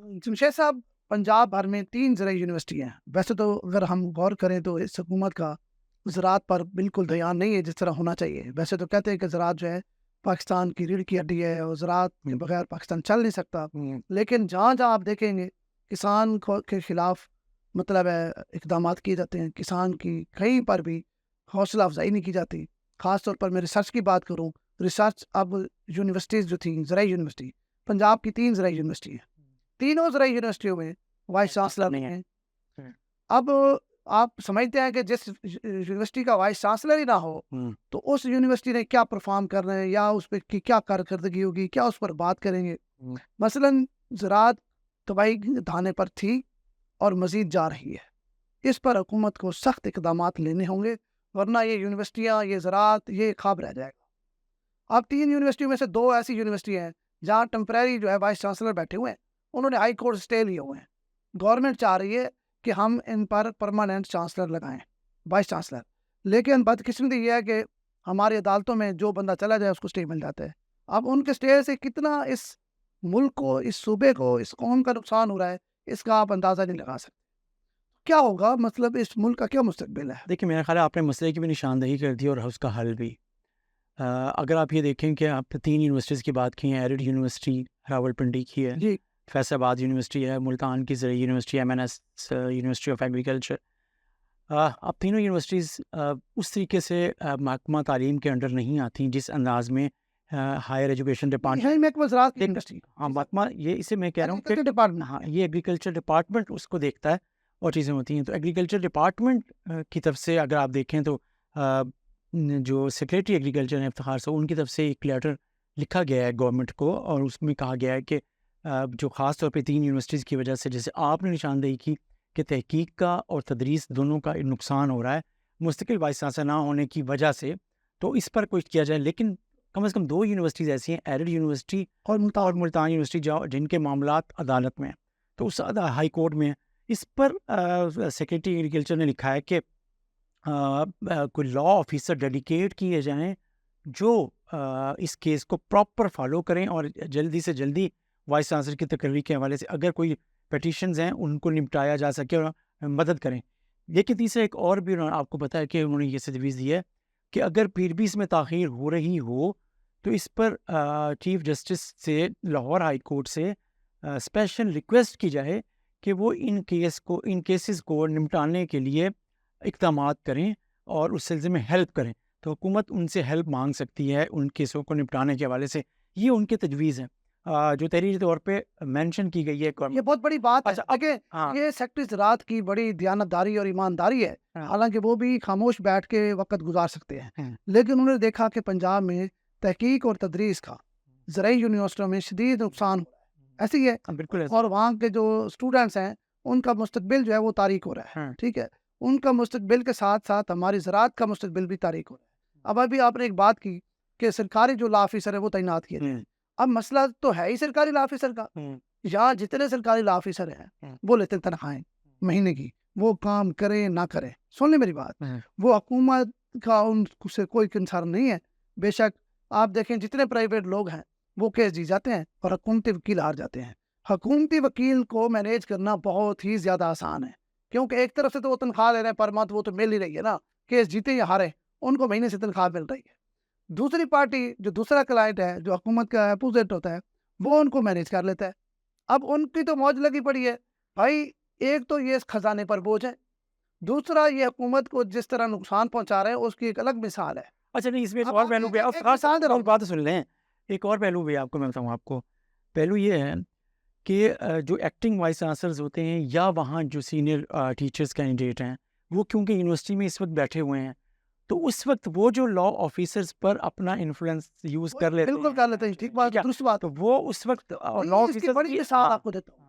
जमशेद साहब, पंजाब भर में 3 ज़राई यूनिवर्सिटी हैं। वैसे तो अगर हम गौर करें तो इस हुकूमत का ज़राअत पर बिल्कुल ध्यान नहीं है जिस तरह होना चाहिए। वैसे तो कहते हैं कि ज़राअत जो है पाकिस्तान की रीढ़ की हड्डी है और ज़राअत के बगैर पाकिस्तान चल नहीं सकता। लेकिन जहाँ-जहाँ आप देखेंगे किसान को के खिलाफ मतलब है इक़दामात किए जाते हैं। किसान की कहीं पर भी हौसला अफ़ज़ाई नहीं की जाती। ख़ास तौर पर मैं रिसर्च की बात करूँ, रिसर्च अब यूनिवर्सिटीज़ जो थी ज़राई यूनिवर्सिटी, पंजाब की 3 ज़राई यूनिवर्सिटी हैं। तीनों ज़राई यूनिवर्सिटियों में वाइस चांसलर नहीं है। अब आप समझते हैं कि जिस यूनिवर्सिटी का वाइस चांसलर ही ना हो, तो उस यूनिवर्सिटी ने क्या परफॉर्म कर रहे हैं या उस पे की क्या कारकर्दगी होगी, क्या उस पर बात करेंगे। मसलन ज़राअत तबाही के धाने पर थी और मज़ीद जा रही है। इस पर हुकूमत को सख्त इक़दामात लेने होंगे, वरना ये यूनिवर्सिटियाँ, ये ज़राअत, ये ख़्वाब रह जाएगा। अब 3 यूनिवर्सिटियों में से 2 ऐसी यूनिवर्सिटी हैं जहाँ टेम्परेरी जो है वाइस चांसलर बैठे हुए हैं। उन्होंने हाई कोर्ट स्टे लिए हुए हैं। गवर्नमेंट चाह रही है कि हम इन पर परमानेंट चांसलर लगाएं, वाइस चांसलर। लेकिन बदकिस्मती ये है कि हमारी अदालतों में जो बंदा चला जाए उसको स्टे मिल जाता है। अब उनके स्टे से कितना इस मुल्क को, इस सूबे को, इस कौम का नुकसान हो रहा है, इसका आप अंदाज़ा नहीं लगा सकते। क्या होगा, मतलब इस मुल्क का क्या मुस्तकबिल है? देखिए, मेरा ख़्याल है आपने मसले की भी निशानदही कर दी और उसका हल भी। अगर आप ये देखें कि आप 3 यूनिवर्सिटीज़ की बात की हैं, एरिड यूनिवर्सिटी रावलपिंडी की है, जी, फैसलाबाद यूनिवर्सिटी है, मुल्तान की ज़रई university, MNS university of agriculture. अब तीनों यूनिवर्सिटीज़ उस तरीके से महकमा तालीम के अंडर नहीं आती जिस अंदाज़ में हायर एजुकेशन यही डिपार्टमेंट महकमा ज़राअत की एक यूनिवर्सिटी। हाँ, महकमा ये इसे मैं कह रहा हूँ कि एग्रीकल्चर डिपार्टमेंट हाँ, है। ये एग्रीकल्चर डिपार्टमेंट उसको देखता है और चीज़ें होती हैं। तो एग्रीकल्चर डिपार्टमेंट की तरफ से अगर आप देखें तो जो सेक्रेटरी एग्रीकल्चर हैं इफ्तिखार साहब, उनकी तरफ से एक लेटर लिखा गया है गवर्नमेंट को और उसमें कहा गया है कि जो ख़ास तौर पे 3 यूनिवर्सिटीज़ की वजह से, जैसे आपने निशानदेही की कि तहकीक का और तदरीस दोनों का नुकसान हो रहा है मुस्तकिल वाइस चांसलर ना होने की वजह से, तो इस पर कुछ किया जाए। लेकिन कम से कम 2 यूनिवर्सिटीज़ ऐसी हैं, एरिड यूनिवर्सिटी और और मुल्तान मुल्तान यूनिवर्सिटी, जिनके मामलात अदालत में हैं, तो उस हाई कोर्ट में है। इस पर सेक्रेटरी एग्रीकल्चर ने लिखा है कि कोई लॉ ऑफिसर डेडिकेट किए जाएं जो इस केस को प्रॉपर फॉलो करें और जल्दी से जल्दी वाइस चांसलर की तकर्री के हवाले से अगर कोई पटिशन्स हैं उनको निपटाया जा सके और मदद करें। लेकिन तीसरा एक और भी आपको पता है कि उन्होंने ये तजवीज़ दी है कि अगर फिर भी इसमें ताख़ीर हो रही हो तो इस पर चीफ जस्टिस से, लाहौर हाई कोर्ट से स्पेशल रिक्वेस्ट की जाए कि वो इन केसेस को निपटाने के लिए इक़दामात करें और उस सिलसिले में हेल्प करें। तो हुकूमत उनसे हेल्प मांग सकती है उन केसों को निपटाने के हवाले से। ये उनकी तजवीज़ है जो तहरीरी तौर पे मेंशन की गई है ये गवर्नमेंट। बहुत बड़ी बात है। अच्छा, अब देखिए, हाँ, ये सेक्रेटरी ज़राअत की बड़ी दियानतदारी और ईमानदारी है। हाँ, हालाँकि वो भी खामोश बैठ के वक़्त गुज़ार सकते हैं। हाँ, लेकिन उन्होंने देखा कि पंजाब में तहकीक और तदरीस का ज़राई यूनिवर्सिटियों में शदीद नुकसान हो रहा है। ऐसे ही है। बिल्कुल ऐसा। और वहाँ के जो स्टूडेंट्स हैं, उनका मुस्तकबिल जो है वो तारीक हो रहा है। हाँ, ठीक है? उनका मुस्तकबिल के साथ-साथ हमारी ज़राअत का मुस्तकबिल भी तारीक हो रहा है। अब अभी आपने एक बात की कि सरकारी जो लॉ ऑफ़िसर है वो तैनात किए जाएँ। अब मसला तो है ही सरकारी लॉ ऑफ़िसर का। यहाँ जितने सरकारी लॉ ऑफ़िसर हैं, वो लेते हैं तनख्वाहें महीने की। वो काम करें ना करें, सुन लें मेरी बात। वो हुकूमत का उनसे कोई कंसर्न नहीं है। बेशक आप देखें जितने प्राइवेट लोग हैं, वो केस जीत जाते हैं और हुकूमती वकील हार जाते हैं। हुकूमती वकील को मैनेज करना बहुत ही ज़्यादा आसान है, क्योंकि एक तरफ से तो वो तनख्वाह ले रहे हैं पर मंथ, वो तो मिल ही रही है ना। केस जीते या हारे, उनको महीने से तनख्वाह मिल रही है। दूसरी पार्टी जो दूसरा क्लाइंट है, जो हुकूमत का अपोज़िट होता है, वो उनको मैनेज कर लेता है। अब उनकी तो मौज लगी पड़ी है। भाई, एक तो ये इस खजाने पर बोझ है, दूसरा ये हुकूमत को जिस तरह नुकसान पहुँचा रहे हैं उसकी एक अलग मिसाल है। अच्छा नहीं, इसमें एक अब और आप पहलू भी है। एक मिसाल दे रहा हूँ। बात सुन लें, एक और पहलू भी है आपको, मैं बताऊँ आपको। पहलू ये है कि जो एक्टिंग वाइस चांसलर्स होते हैं या वहाँ जो सीनियर टीचर्स कैंडिडेट हैं, वो क्योंकि यूनिवर्सिटी में इस वक्त बैठे हुए हैं, तो उस वक्त वो जो लॉ ऑफिसर्स पर अपना इन्फ्लुएंस यूज़ कर लेते बिल्कुल हैं। कर लेते हैं, ठीक बात, ठीक है? दुरुस्त बात तो है। वो उस वक्त लॉ इसकी ऑफिसर्स बड़ी की मिसाल हाँ, आपको देता हूँ।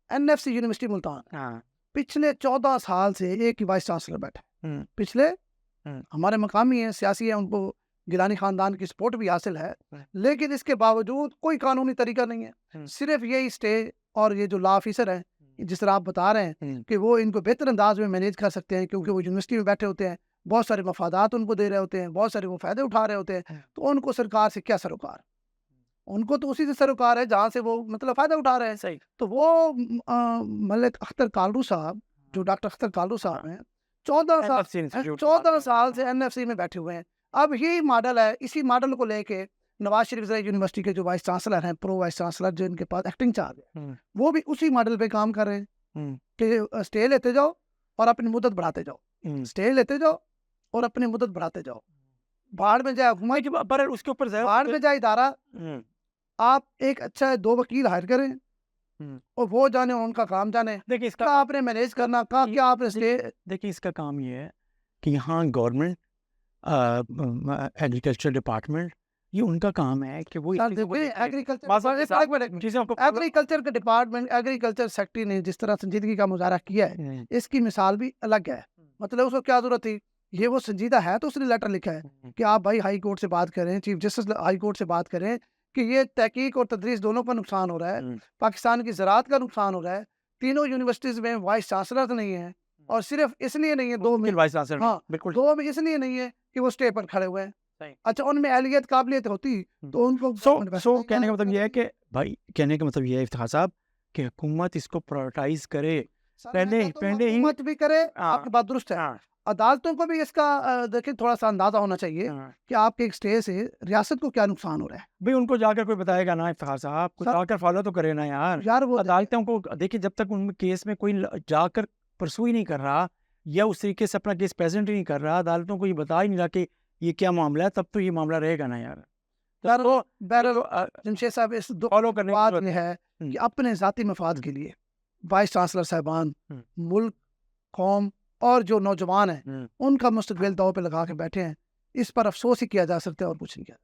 एनएफसी यूनिवर्सिटी मुल्तान, हाँ, पिछले 14 साल से एक ही वाइस चांसलर बैठा है। हुँ, पिछले हुँ, हमारे मकामी हैं, सियासी हैं, उनको गिलानी ख़ानदान की सपोर्ट भी हासिल है, हुँ, लेकिन इसके बावजूद कोई कानूनी तरीका नहीं है। हुँ, सिर्फ़ यही स्टे और ये जो लॉ ऑफ़िसर हैं, जिस तरह आप बता रहे हैं हुँ, कि वो इनको बेहतर अंदाज़ में मैनेज कर सकते हैं क्योंकि वो यूनिवर्सिटी में बैठे होते हैं, बहुत सारे मफ़ादात उनको दे रहे होते हैं, बहुत सारे वो फ़ायदे उठा रहे होते हैं, तो उनको सरकार से क्या सरोकार? ان کو تو اسی سے سروکار ہے جہاں سے وہ مطلب فائدہ اٹھا رہے ہیں. صحیح. تو وہ ملک اختر کالرو صاحب جو ڈاکٹر اختر کالرو صاحب ہیں 14 سال سے NFC میں بیٹھے ہوئے ہیں. اب یہی ماڈل ہے, اسی ماڈل کو لے کے نواز شریف زرعی یونیورسٹی کے جو وائس چانسلر ہیں, پرو وائس چانسلر جو ان کے پاس ایکٹنگ چارج ہے, وہ بھی اسی ماڈل پہ کام کر رہے ہیں کہ اسٹے لیتے جاؤ اور اپنی مدت بڑھاتے جاؤ, اسٹے لیتے جاؤ اور اپنی مدت بڑھاتے جاؤ. بھاڑ میں جائے حکومت, پر اس کے اوپر بھاڑ میں جائے ادارہ. آپ ایک اچھا 2 وکیل ہائر کریں اور وہ جانے ان کا کام جانے. دیکھیں اس کیا کا آپ نے مینیج کرنا, کیا آپ نے دیکھیں اس کا کام یہ ہے کہ یہاں گورنمنٹ ایگریکلچر ڈپارٹمنٹ, یہ ان کا کام ہے کہ وہ ایگریکلچر کے ڈپارٹمنٹ, ایگریکلچر سیکٹری نے جس طرح سنجیدگی کا مظاہرہ کیا ہے, اس کی مثال بھی الگ ہے. مطلب اس کو کیا ضرورت تھی, یہ وہ سنجیدہ ہے تو اس نے لیٹر لکھا ہے کہ آپ بھائی ہائی کورٹ سے بات کریں, چیف جسٹس ہائی کورٹ سے بات کریں کہ یہ تحقیق اور تدریس دونوں کا نقصان ہو رہا ہے, پاکستان کی زراعت کا نقصان ہو رہا ہے. تینوں یونیورسٹیز میں وائس چانسلر نہیں ہیں, اور صرف اس لیے نہیں ہے 2 میں, وائس چانسلر, ہاں بالکل 2 میں اس لیے نہیں ہے کہ وہ اسٹے پر کھڑے ہوئے ہیں. اچھا ان میں اہلیت قابلیت ہوتی تو ان کو سو کہنے کا مطلب یہ ہے کہ بھائی, کہنے کا مطلب یہ ہے افتخار صاحب کہ حکومت اس کو پرائورٹائز کرے, پہلے ہی حکومت بھی کرے. آپ کی بات درست ہے, عدالتوں کو بھی اس کا دیکھیں تھوڑا سا اندازہ ہونا چاہیے کہ آپ کے ایک اسٹے سے ریاست کو کیا نقصان ہو رہا ہے. بھائی ان کو جا کر کوئی بتائے گا نا افتخار صاحب, کچھ جا کر فالو تو کرے نا یار. وہ عدالتوں کو دیکھیں جب تک ان کیس میں کوئی جا کر پرسو ہی نہیں کر رہا یا اس طریقے سے اپنا کیس پریزنٹ ہی نہیں کر رہا, عدالتوں کو یہ بتا ہی نہیں رہا کہ یہ کیا معاملہ ہے, تب تو یہ معاملہ رہے گا نا یار. جمشید صاحب اس فالو کرنے بات میں ہے کہ اپنے ذاتی مفاد کے لیے وائس چانسلر صاحبان ملک, قوم اور جو نوجوان ہیں ان کا مستقبل داؤ پہ لگا کے بیٹھے ہیں. اس پر افسوس ہی کیا جا سکتا ہے اور کچھ نہیں کیا.